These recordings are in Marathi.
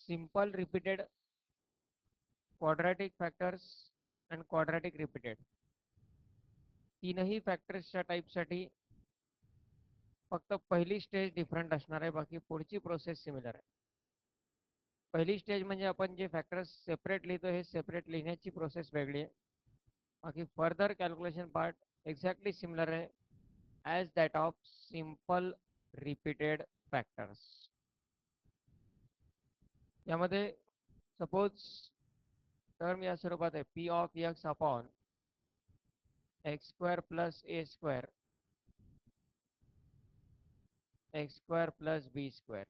Simple repeated, quadratic factors and quadratic repeated, तीनही फॅक्टर्सच्या टाईपसाठी फक्त पहिली स्टेज डिफरंट असणार आहे, बाकी पुढची प्रोसेस सिमिलर आहे. पहिली स्टेज म्हणजे आपण जे फॅक्टर्स सेपरेट लिहितो हे सेपरेट लिहिण्याची प्रोसेस वेगळी आहे. बाकी further calculation part exactly similar आहे as that of simple repeated factors. यामध्ये सपोज टर्म या स्वरूपात आहे P of X upon X square plus A square X square plus B square.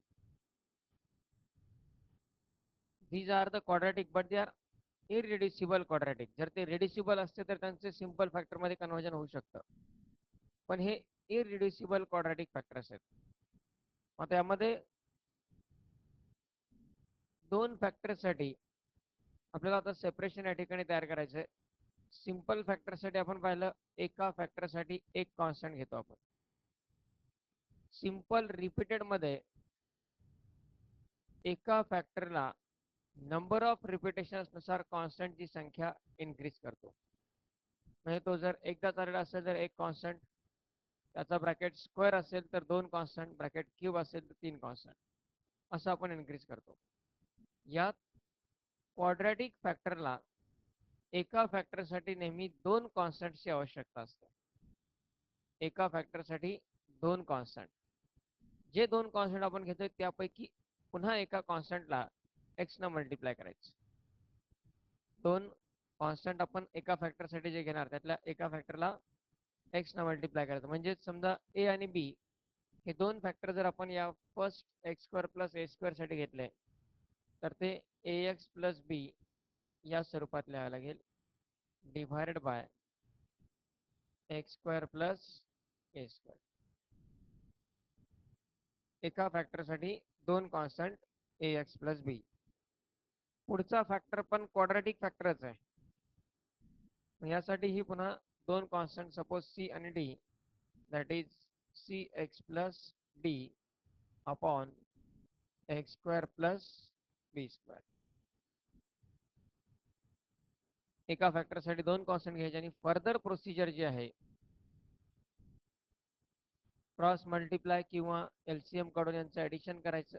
these are the quadratic but they are irreducible quadratic. जर ते रेड्युसिबल असते तर त्यांचे सिंपल फॅक्टर मध्ये कन्वर्जन होऊ शकतं, पण हे इररिड्युसिबल क्वाड्रॅटिक फॅक्टर्स आहेत. आता यामध्ये दोन फॅक्टरसाठी आपल्याला आता सेपरेशन या ठिकाणी तयार करायचं आहे. सिंपल फॅक्टरसाठी आपण पाहिलं एका फॅक्टरसाठी एक कॉन्स्टंट घेतो आपण. सिंपल रिपीटेड मध्ये एका फॅक्टरला नंबर ऑफ रिपिटेशन्स नुसार कॉन्स्टंटची संख्या इन्क्रीज करतो. म्हणजे तो जर एकदा चाललेला असेल तर एक कॉन्स्टंट, त्याचा ब्रॅकेट स्क्वेअर असेल तर दोन कॉन्स्टंट, ब्रॅकेट क्यूब असेल तर तीन कॉन्स्टंट, असं आपण इन्क्रीज करतो. यात क्वाड्रॅटिक फॅक्टरला एका फॅक्टरसाठी नेहमी दोन कॉन्स्टंटची आवश्यकता असते. एका फॅक्टरसाठी दोन कॉन्स्टंट. जे दोन कॉन्स्टंट आपण घेतोय त्यापैकी पुन्हा एका कॉन्स्टंटला एक्स न मल्टिप्लाय करायचं. दोन कॉन्स्टंट आपण एका फॅक्टरसाठी जे घेणार त्यातल्या एका फॅक्टरला एक्स न मल्टिप्लाय करायचं. म्हणजे समजा ए आणि बी हे दोन फॅक्टर जर आपण या first x square plus A square साठी घेतले तर ते ए एक्स प्लस बी या स्वरूपात लिहावं लागेल divided by x square plus A square. एका फॅक्टरसाठी दोन कॉन्स्टंट ए एक्स प्लस बी. पुढचा फॅक्टर पण क्वाड्रॅटिक फॅक्टरच आहे. यासाठी ही पुन्हा दोन कॉन्स्टंट सपोज सी आणि D, that is C X plus D upon X square plus B square. एका फॅक्टरसाठी दोन कॉन्स्टंट घ्यायचे आणि फर्दर प्रोसिजर जी आहे क्रॉस मल्टिप्लाय किंवा एलसीएम काढून यांचं ऍडिशन करायचं.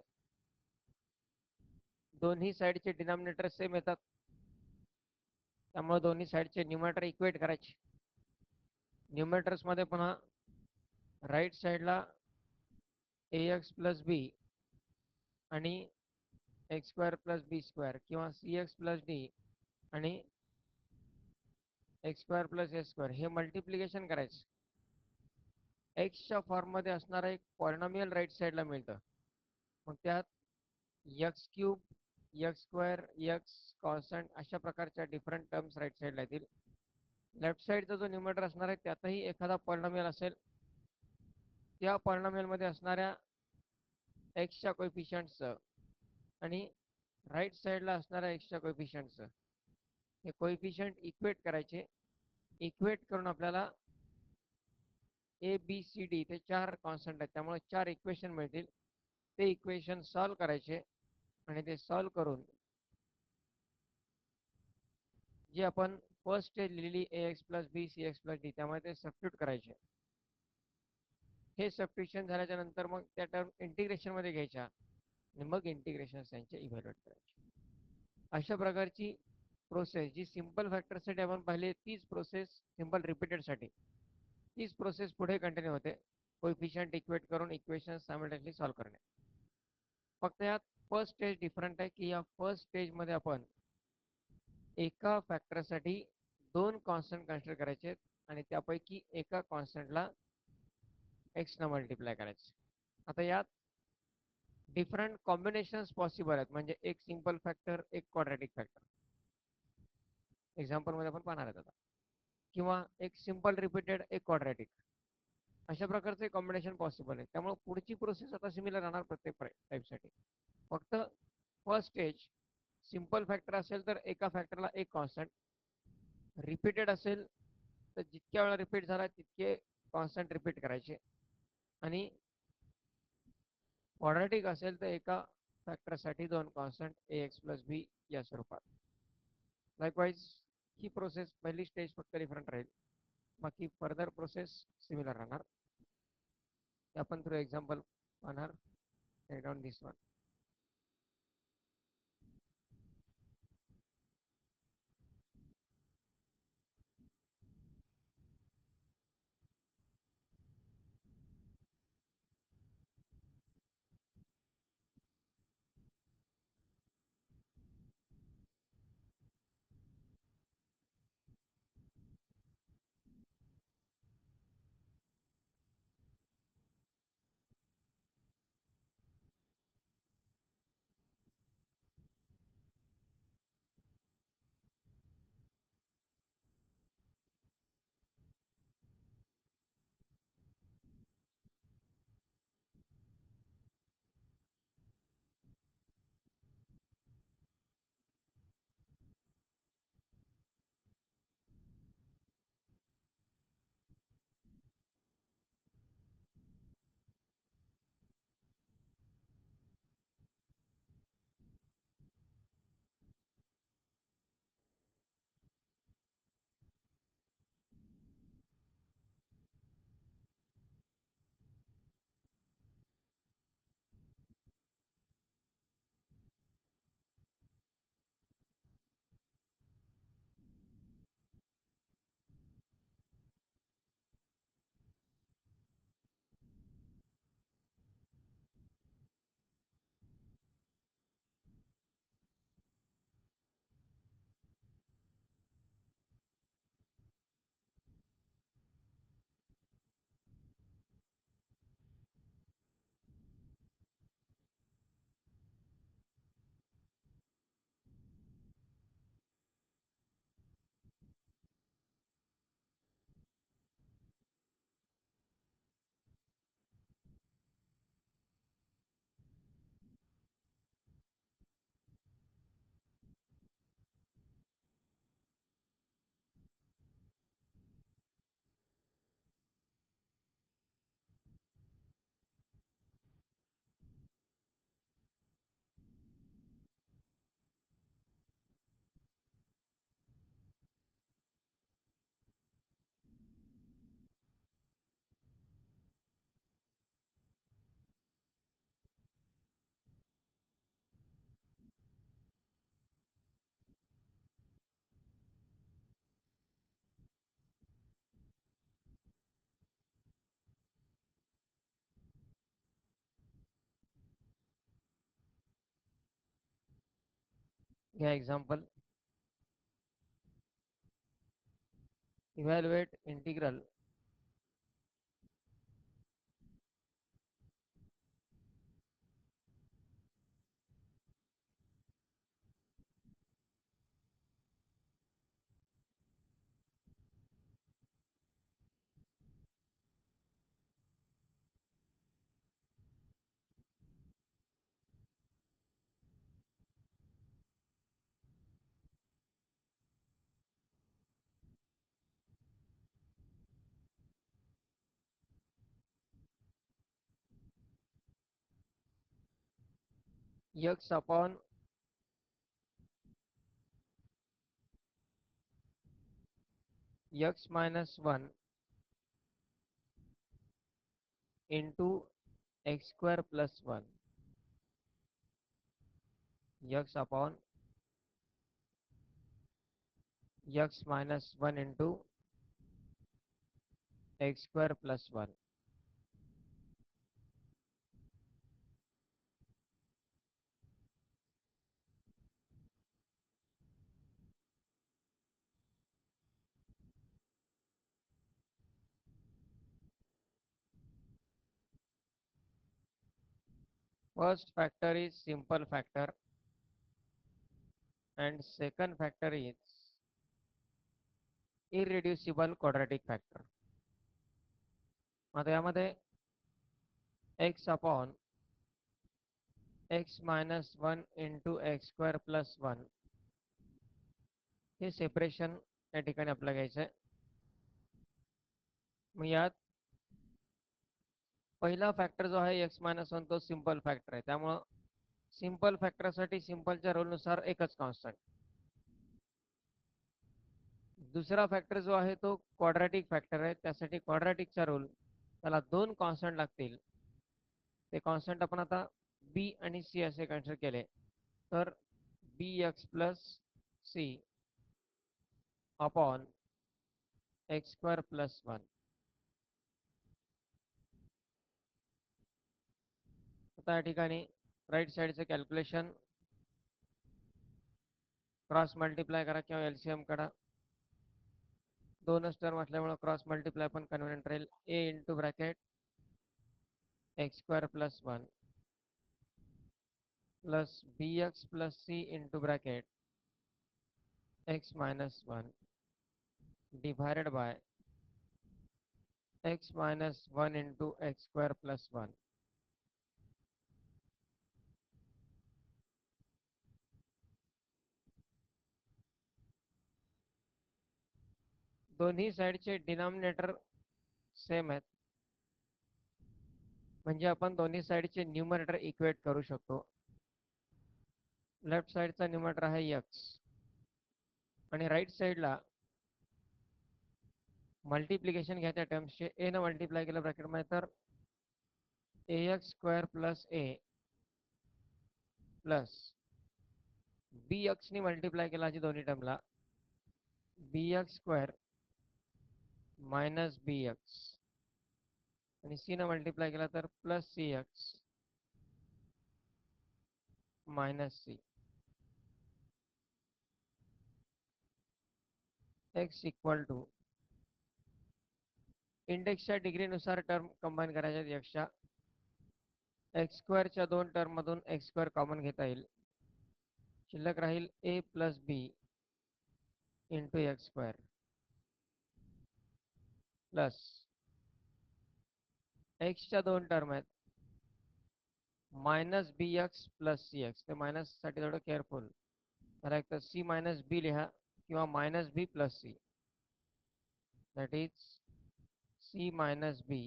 दोन्ही साइडचे डिनॉमिनेटर सेम येतात त्यामुळे दोन्ही साइडचे न्यूमरेटर इक्वेट करायचे. न्यूमरेटर्स मध्ये पुन्हा राईट साइडला ए एक्स प्लस बी आणि x square plus B square किंवा सी एक्स प्लस डी आणि x square plus A square हे मल्टिप्लिकेशन करायचं. एक्सच्या फॉर्ममध्ये असणारा एक पॉलिनॉमियल राईट साइडला मिळतं. मग त्यात x cube, x square, x constant अशा प्रकारच्या डिफरंट टर्म्स राईट साइडला येतील. लेफ्ट साइडचा जो न्यूमरेटर असणार आहे त्यातही एखादा पॉलिनॉमियल असेल. त्या पॉलिनॉमियल मध्ये असणाऱ्या एक्सच्या कोएफिशियंटचं आणि राईट साइडला असणाऱ्या एक्सच्या कोएफिशियंटचं हे कोएफिशियंट इक्वेट करायचे. इक्वेट करून आपल्याला ए बी सी डी ते चार कॉन्स्टंट आहेत त्यामुळे चार इक्वेशन मिळतील. ते इक्वेशन सॉल्व करायचे आणि ते सॉल्व करून जे आपण फर्स्ट स्टेज लिहिली A X plus B C X plus D त्यामुळे ते सबस्टिट्यूट करायचे. हे सबस्टिट्यूशन झाल्याच्या नंतर मग त्या टर्म इंटिग्रेशन मध्ये घ्यायच्या आणि मग इंटिग्रेशन त्यांचे इव्हॅल्युएट करायचे. अशा प्रकारची प्रोसेस जी सिंपल फॅक्टरसाठी आपण पाहिली तीच प्रोसेस सिंपल रिपीटेडसाठी तीच प्रोसेस पुढे कंटिन्यू होते. कोएफिशियंट इक्वेट करून इक्वेशन सायमल्टेनियसली सॉल्व करणे. फक्त यात फर्स्ट स्टेज डिफरंट आहे की या फर्स्ट स्टेज मध्ये आपण एका फॅक्टरसाठी दोन कॉन्स्टंट कन्सिडर करायचे आणि त्यापैकी एका कॉन्स्टंटला एक्स न मल्टिप्लाय करायचे. आता यात डिफरंट कॉम्बिनेशन्स पॉसिबल आहेत. म्हणजे एक सिंपल फॅक्टर एक क्वाड्रॅटिक फॅक्टर एक्झाम्पल मध्ये आपण पाहणार आहोत आता, किंवा एक सिंपल रिपीटेड एक क्वाड्रॅटिक, अशा प्रकारचे कॉम्बिनेशन पॉसिबल आहे. त्यामुळे पुढची प्रोसेस आता सिमिलर राहणार प्रत्येक टाईपसाठी. फक्त फर्स्ट स्टेज सिंपल फॅक्टर असेल तर एका फॅक्टरला एक कॉन्स्टंट, रिपीटेड असेल तर जितक्या वेळा रिपीट झाला तितके कॉन्स्टंट रिपीट करायचे आणि क्वाड्रॅटिक असेल तर एका फॅक्टरसाठी दोन कॉन्स्टंट ax प्लस बी या स्वरूपात. लाईकवाईज ही प्रोसेस पहिली स्टेज फक्त डिफरंट राहील, बाकी फर्दर प्रोसेस सिमिलर राहणार. आपण थ्रू एक्झाम्पल पाहणार. टेक डाऊन दिस वन. घ्या example. Evaluate integral x upon x minus one into X square plus one. x upon x minus one into X square plus one. First factor is simple factor and second factor is irreducible quadratic factor. आता यामध्ये x upon x minus one into X square plus one हे सेपरेशन या ठिकाणी आपल्याला घ्यायचं आहे. मग यात पहिला फॅक्टर जो आहे x मायनस वन तो सिंपल फॅक्टर आहे, त्यामुळं सिंपल फॅक्टरसाठी सिंपलच्या रूलनुसार एकच कॉन्स्टंट. दुसरा फॅक्टर जो आहे तो क्वाड्रॅटिक फॅक्टर आहे, त्यासाठी क्वाड्रॅटिकचा रूल, त्याला दोन कॉन्स्टंट लागतील. ते कॉन्स्टंट आपण आता बी आणि सी असे कन्सिडर केले तर B X plus C upon X square plus 1. आता या ठिकाणी राईट साईडचं कॅल्क्युलेशन क्रॉस मल्टिप्लाय करा किंवा एलसीएम काढा. दोनच टर्म असल्यामुळे क्रॉस मल्टिप्लाय पण कन्व्हिनियंट राहील. A into bracket X square plus 1 plus B X plus C into bracket X minus 1 divided by X minus 1 into X square plus 1. दोन्ही साईडचे डिनॉमिनेटर सेम आहेत, म्हणजे आपण दोन्ही साईडचे न्यूमरेटर इक्वेट करू शकतो. लेफ्ट साईडचा न्यूमरेटर आहे एक्स आणि राईट साईडला मल्टिप्लिकेशन घ्या त्या टर्म्सचे. ए न मल्टिप्लाय केलं ब्रॅकेटमध्ये तर A X square plus A plus B एक्सनी मल्टिप्लाय केला दोन्ही टर्मला B X square minus B X आणि सी न मल्टिप्लाय केला तर plus C X minus C. X equal to इंडेक्सच्या डिग्रीनुसार टर्म कंबाईन करायच्या एक्सच्या. एक्स स्क्वेअरच्या दोन टर्म मधून एक्स स्क्वेअर कॉमन घेता येईल. शिल्लक राहील ए प्लस बी इंटू एक्स स्क्वेअर प्लस एक्सच्या दोन टर्म आहेत minus B X plus C x. ते मायनस साठी थोडं केअरफुल. तर एक तर सी मायनस बी लिहा किंवा minus B plus C. That is C minus B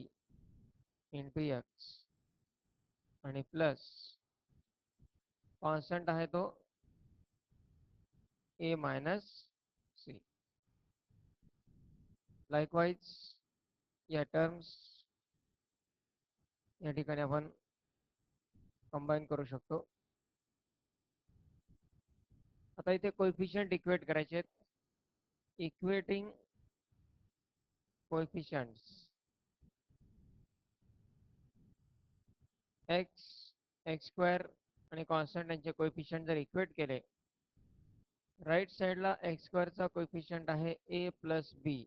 into X आणि प्लस कॉन्स्टंट आहे तो ए मायनस सी. लाईकवाईज या टर्म्स या ठिकाणी आपण कंबाईन करू शकतो. आता इथे कोएफिशियंट इक्वेट करायचे आहेत. इक्वेटिंग कोएफिशियंट्स एक्स एक्स स्क्वेअर आणि कॉन्स्टंट यांचे कोएफिशियंट जर इक्वेट केले, राईट साईडला एक्स स्क्वेअरचा कोएफिशियंट आहे ए प्लस बी,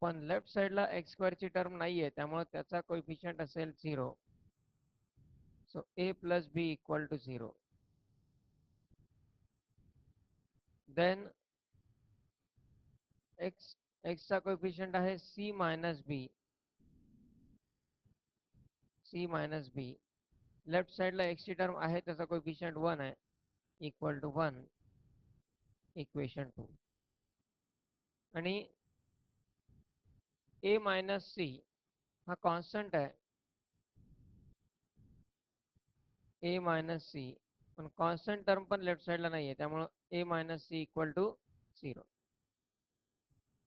पण लेफ्ट साईडला एक्स स्क्वेअरची टर्म नाहीये त्यामुळे त्याचा कोएफिशियंट असेल 0. So A plus B equal to 0. Then एक्सचा कोएफिशियंट आहे C minus B. C minus B left साईडला एक्सची टर्म आहे त्याचा कोएफिशियंट 1 आहे इक्वल टू 1 इक्वेशन 2. आणि ए मायनस सी हा कॉन्स्टंट आहे. ए मायनस सी पण कॉन्स्टंट टर्म पण लेफ्ट साईडला नाहीये त्यामुळे ए मायनस सी इक्वल टू 0.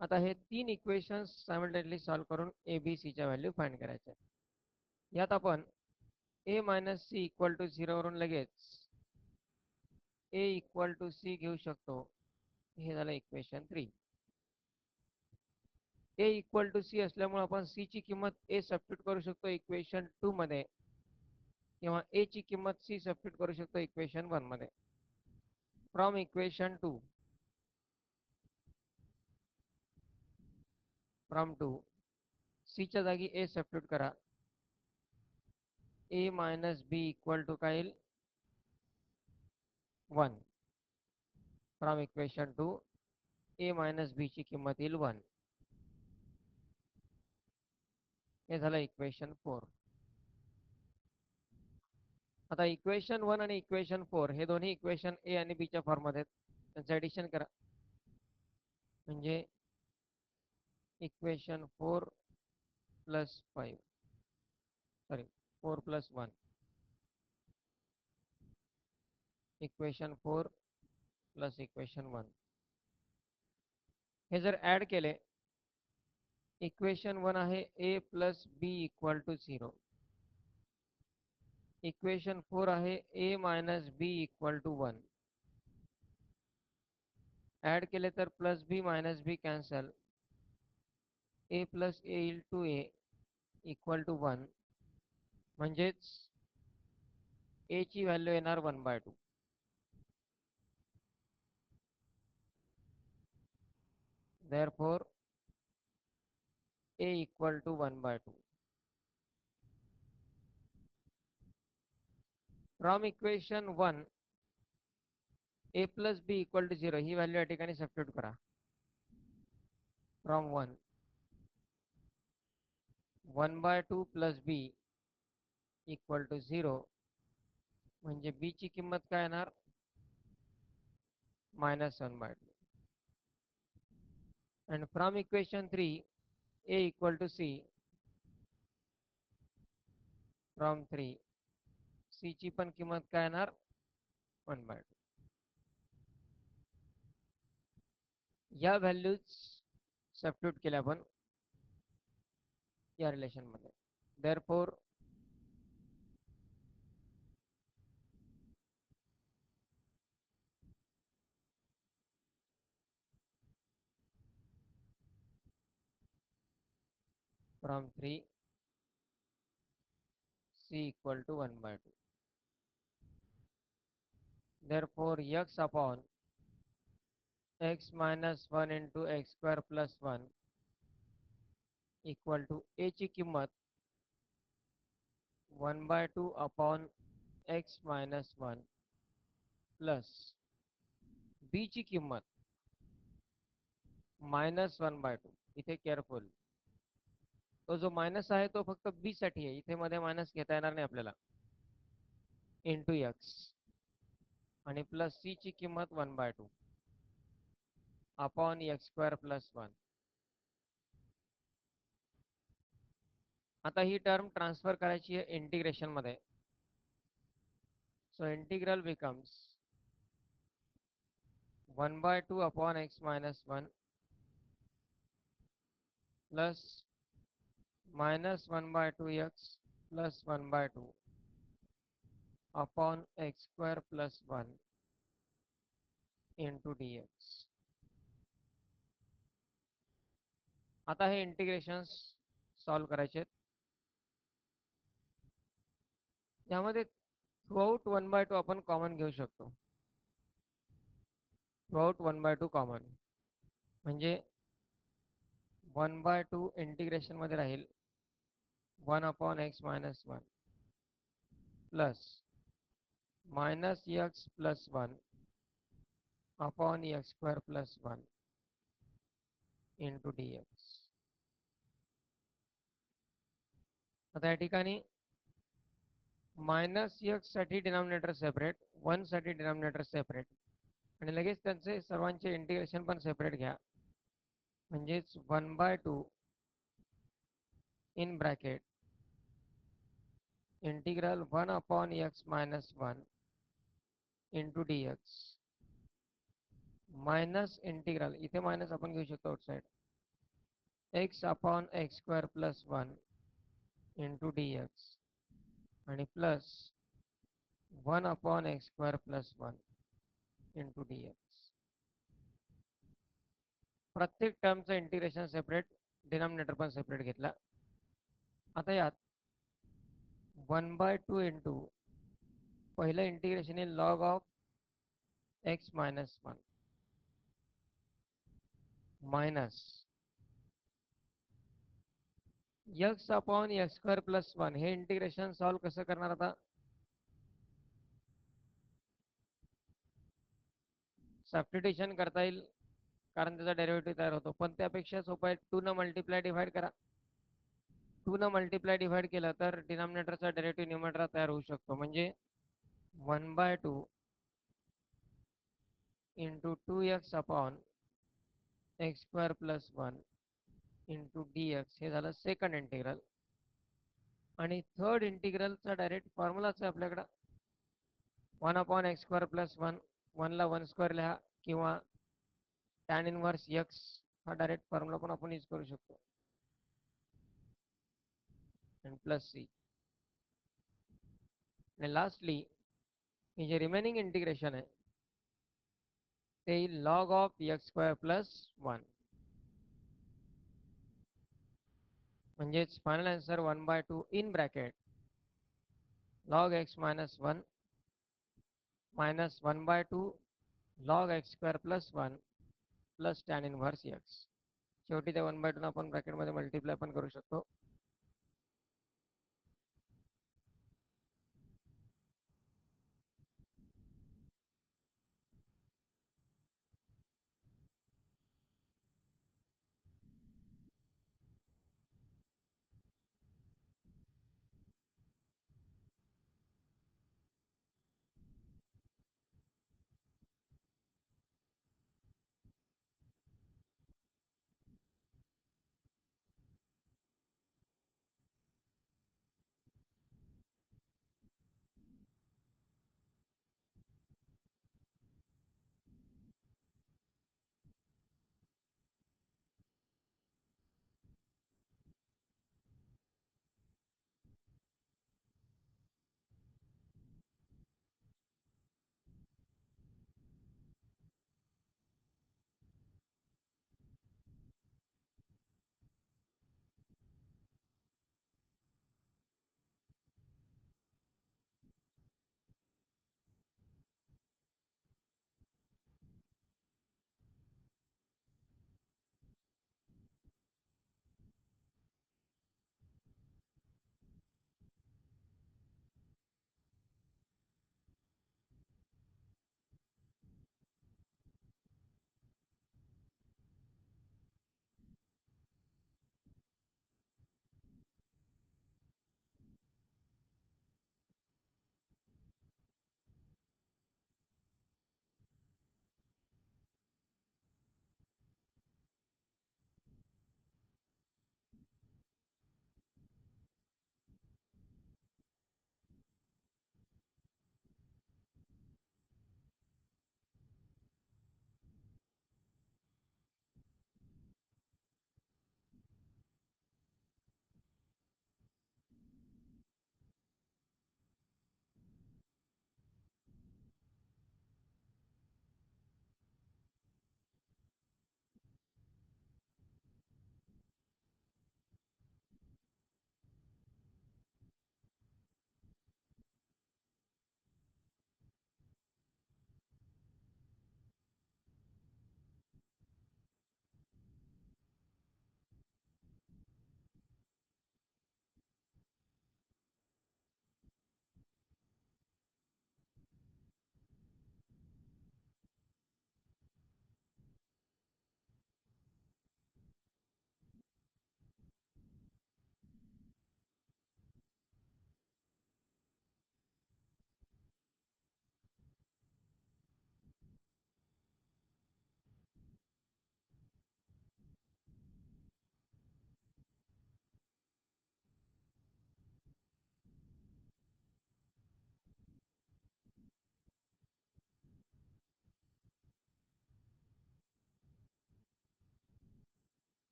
आता हे तीन इक्वेशन्स सायमल्टेनियसली सॉल्व्ह करून ए बी सीच्या व्हॅल्यू फाइंड करायच्या. यात आपण ए मायनस सी इक्वल टू 0 वरून लगेच ए इक्वल टू सी घेऊ शकतो. हे झालं equation 3. A equal to C असल्यामुळे आपण सी ची किंमत ए सबस्टिट्यूट करू शकतो इक्वेशन 2 मध्ये किंवा ए ची किंमत सी सबस्टिट्यूट करू शकतो इक्वेशन 1 मध्ये. फ्रॉम इक्वेशन 2 फ्रॉम 2 सी च्या जागी ए सबस्टिट्यूट करा. ए मायनस बी इक्वल टू काय येईल 1. फ्रॉम इक्वेशन 2 ए मायनस बी ची किंमत येईल 1. हे झालं इक्वेशन 4. आता इक्वेशन 1 आणि इक्वेशन 4 हे दोन्ही इक्वेशन ए आणि बी च्या फॉर्म मध्ये आहेत. त्यांचं ऍडिशन करा म्हणजे equation 4 plus 5 sorry 4 plus 1 equation 4 plus equation 1 हे जर ॲड केले, इक्वेशन 1 आहे A plus B equal to 0. Equation 4 आहे A minus B equal to 1. Add केले तर plus B minus B cancel, A plus A into A equal to 1. म्हणजेच ए ची व्हॅल्यू येणार 1/2. therefore a equal to 1/2. From equation 1 a plus b equal to 0 ही व्हॅल्यू या ठिकाणी सबस्टिट्यूट करा. From 1/2 plus b equal to 0 म्हणजे b ची किंमत काय येणार -1/2. and from equation 3 a equal to c, from 3 c ची पण किंमत काय येणार 1/2. या व्हॅल्यूज सबस्टिट्यूट केल्या आपण या रिलेशन मध्ये. therefore from 3 c equal to 1/2. therefore x upon x minus 1 into x square plus 1 equal to a ची किंमत 1/2 upon x minus 1 plus b ची किंमत -1/2. इथे केअरफुल, तो जो मायनस आहे तो फक्त b साठी आहे, इथे मध्ये मायनस घेता येणार नाही आपल्याला, इंटू x आणि प्लस c ची किंमत 1/2 अपॉन x स्क्वेअर प्लस 1. आता ही टर्म ट्रान्सफर करायची आहे इंटिग्रेशन मध्ये. So integral becomes 1/2 upon x minus 1 plus -1/2 x plus 1/2 upon x square plus 1 into dx. आता हे इंटिग्रेशन्स सॉल्व करायचे. यामध्ये थ्रूआउट 1/2 आपण कॉमन घेऊ शकतो. थ्रूआउट 1/2 कॉमन म्हणजे 1/2 इंटिग्रेशन मध्ये राहील 1 upon x minus 1 plus minus x plus 1 upon x square plus 1 into dx. आता या ठिकाणी -x साठी डिनॉमिनेटर सेपरेट, 1 साठी डिनॉमिनेटर सेपरेट आणि लगेच त्यांचे सर्वांचे इंटिग्रेशन पण सेपरेट घ्या. म्हणजेच 1/2 in bracket integral 1 upon x minus 1 into dx minus integral, इथे मायनस आपण घेऊ शकतो outside, x upon x square plus 1 into dx आणि plus 1 upon x square plus 1 into dx. प्रत्येक टर्मचं इंटिग्रेशन सेपरेट, डिनॉमिनेटर पण सेपरेट घेतला. आता यात 1/2 इंटू पहिलं इंटिग्रेशन आहे log of x minus 1 minus x upon x square plus 1. हे इंटिग्रेशन सॉल्व कसं करणार आता, सबस्टिट्यूशन करता येईल कारण त्याचा डेरिव्हेटिव्ह तयार होतो, पण त्यापेक्षा सोपं आहे 2 न मल्टिप्लाय डिव्हाइड करा. 2 न मल्टिप्लाय डिव्हाइड केलं तर डिनॉमिनेटरचा डेरिव्हेटिव्ह न्यूमरेटर तयार होऊ शकतो. म्हणजे 1/2 into 2x upon x square plus 1 into dx हे झालं सेकंड इंटिग्रल. आणि थर्ड इंटिग्रलचा डायरेक्ट फॉर्म्युलाच आहे आपल्याकडं, 1/x² + 1, 1 ला 1² लिहा किंवा tan इनव्हर्स x हा डायरेक्ट फॉर्म्युला पण आपण यूज करू शकतो. आणि प्लस c. आणि लास्टली हे जे रिमेनिंग इंटिग्रेशन आहे ते log ऑफ x² + 1. म्हणजेच final answer 1/2 in bracket log x - 1 - 1/2 log x² + 1 plus tan inverse x. शेवटी त्या 1/2 आपण ब्रॅकेटमध्ये मल्टिप्लाय पण करू शकतो.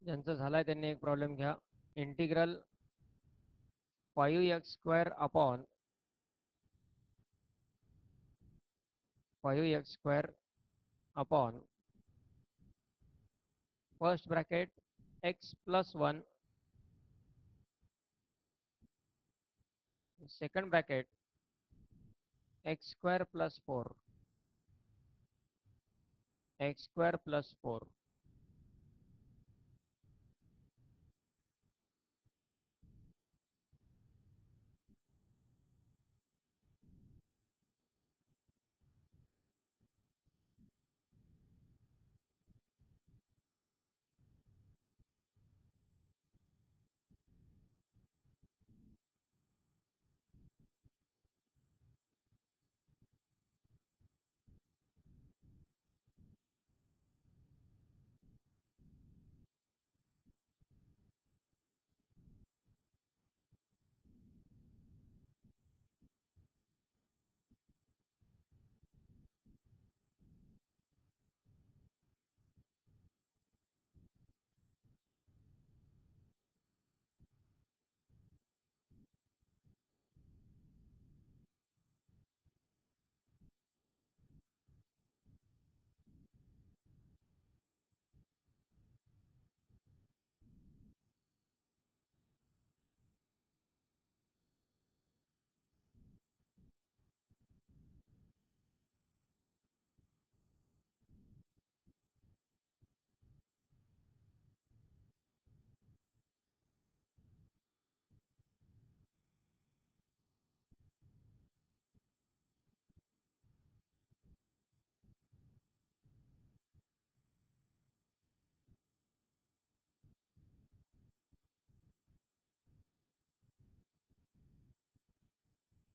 ज्यांचं झालाय त्यांनी एक प्रॉब्लेम घ्या. Integral 5x² upon 5x² upon first bracket x + 1 second bracket x² + 4 x² + 4.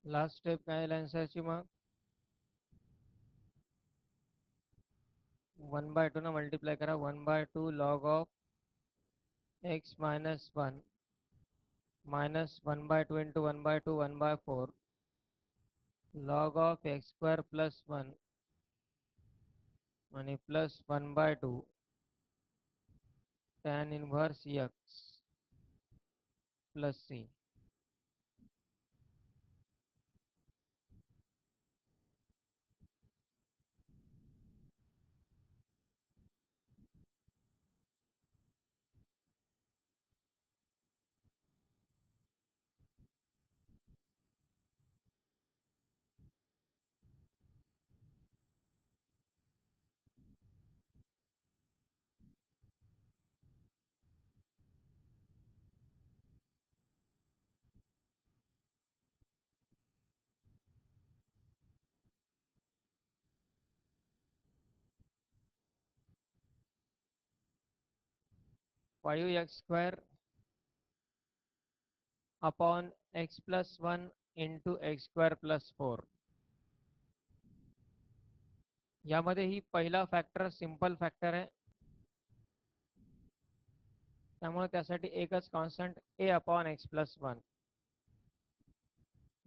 Last step काय आहे आन्सरची मग 1/2 ना मल्टिप्लाय करा 1/2 log of x minus 1 minus 1/2 into 1/2 1/4 log of x square plus 1 आणि plus 1/2 tan inverse x plus c. Five x square upon X plus 1 into X square plus 4. यामध्ये ही पहिला फॅक्टर सिंपल फॅक्टर आहे, त्यामुळे त्यासाठी एकच constant A upon X plus 1.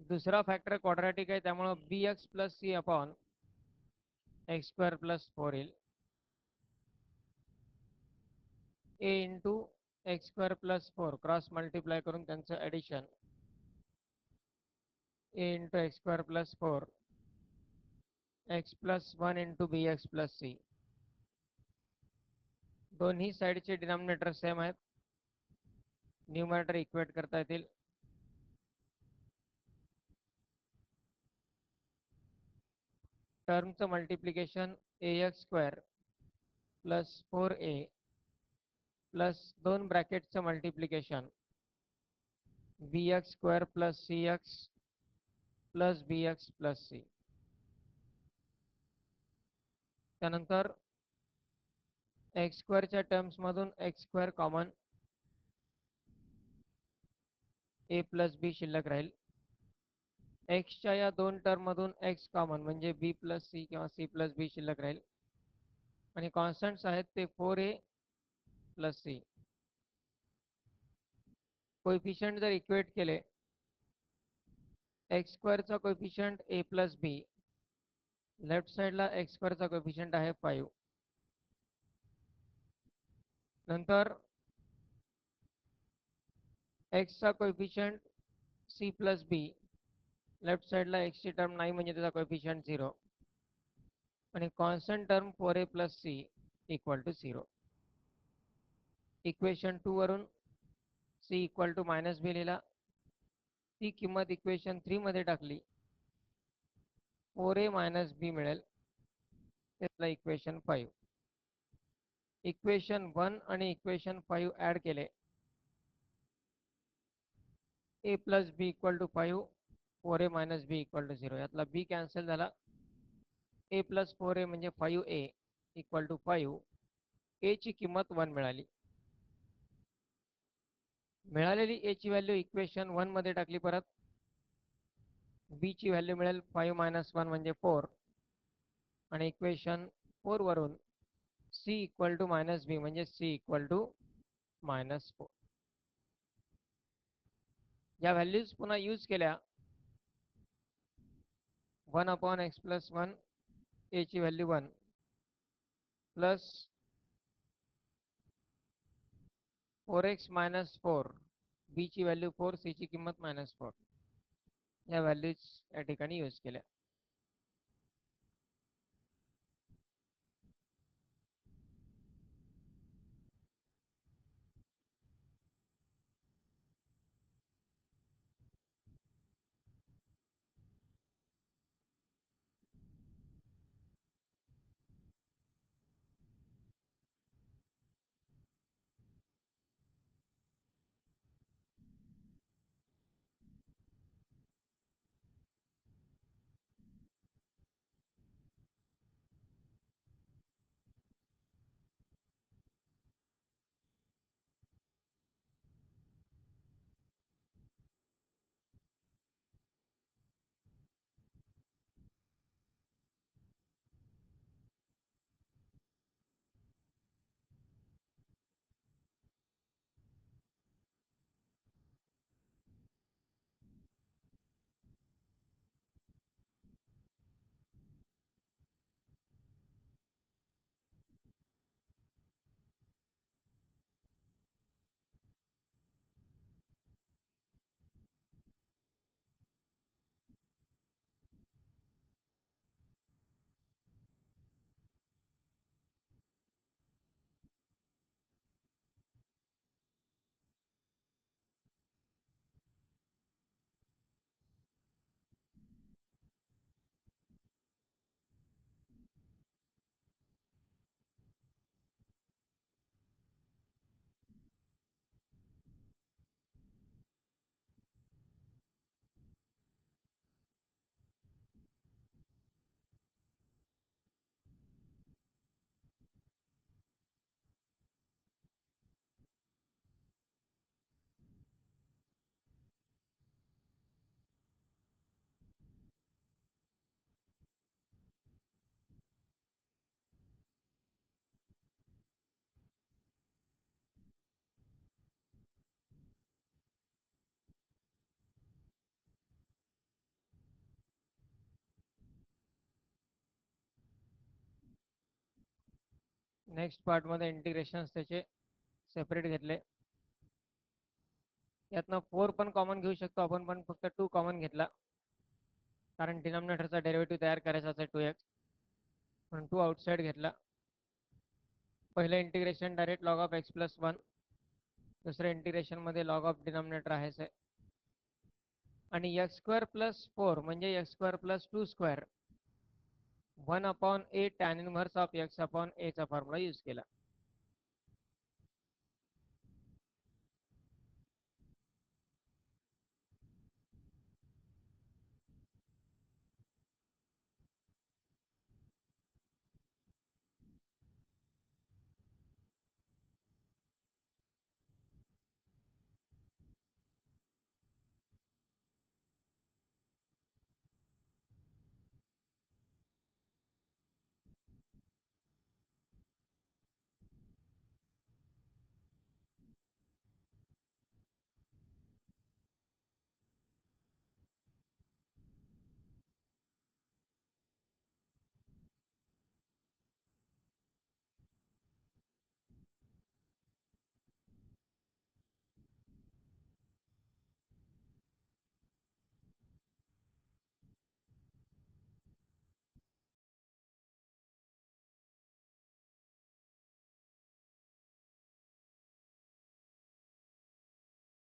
दुसरा फॅक्टर क्वाड्रॅटिक आहे, त्यामुळे B X plus C upon X square plus 4 येईल. A into X square plus 4 cross multiply करून त्यांचं addition A into X square plus 4 X plus 1 into B X plus C. दोन्ही साईडचे डिनॉमिनेटर सेम आहेत, न्यूमरेटर इक्वेट करता येतील. टर्मचं multiplication A X square plus 4a plus 2 ब्रॅकेटचं मल्टिप्लिकेशन बी X square plus C X plus B X plus C. त्यानंतर एक्स स्क्वेअरच्या टर्म्समधून X square common, A plus B शिल्लक राहील. एक्सच्या या दोन टर्ममधून एक्स कॉमन म्हणजे बी प्लस सी किंवा सी प्लस बी शिल्लक राहील. आणि कॉन्स्टंट्स आहेत ते 4a प्लस सी. कोएफिशियंट जर इक्वेट केले, एक्स स्क्वेअरचा coefficient A plus B, left साईडला एक्स स्क्वेअरचा कोएफिशियंट आहे 5. नंतर एक्सचा coefficient C plus B, left साईडला एक्सची टर्म नाही म्हणजे त्याचा कोएफिशियंट 0. आणि constant term 4a plus C equal to 0. Equation 2 वरून C equal to minus B लिहिला, ती किंमत इक्वेशन 3 मध्ये टाकली, 4a मायनस बी मिळेल. त्यातला इक्वेशन 5. इक्वेशन 1 आणि इक्वेशन 5 ॲड केले, A plus B equal to 5, 4a minus B equal to 0. यातला बी कॅन्सल झाला. ए प्लस 4a म्हणजे 5a इक्वल टू 5. ए ची किंमत 1 मिळाली. मिळालेली ए ची व्हॅल्यू इक्वेशन 1 मध्ये टाकली. परत बी ची व्हॅल्यू मिळेल 5 मायनस 1 म्हणजे 4. आणि इक्वेशन 4 वरून सी इक्वल टू मायनस बी म्हणजे सी इक्वल टू मायनस 4. या व्हॅल्यूज पुन्हा यूज केल्या, 1 अपॉन एक्स प्लस 1 ए ची व्हॅल्यू 1 प्लस 4x मायनस 4 बी ची व्हॅल्यू 4 सी ची किंमत मायनस 4. या व्हॅल्यूज या ठिकाणी यूज केल्या. नेक्स्ट पार्टमध्ये इंटिग्रेशन त्याचे सेपरेट घेतले. यातनं 4 पण कॉमन घेऊ शकतो आपण, पण फक्त 2 कॉमन घेतला कारण डिनॉमिनेटरचा डेरिव्हेटिव्ह तयार करायचा आहे 2x, म्हणून 2 आउटसाइड घेतला. पहिलं integration direct log of x plus 1, दुसऱ्या इंटिग्रेशनमध्ये लॉग ऑफ डिनॉमिनेटर आहेच आहे. आणि एक्स स्क्वेअर प्लस 4 म्हणजे x square plus 2 square 1/a tan inverse of X upon a चा फॉर्म्युला यूज केला.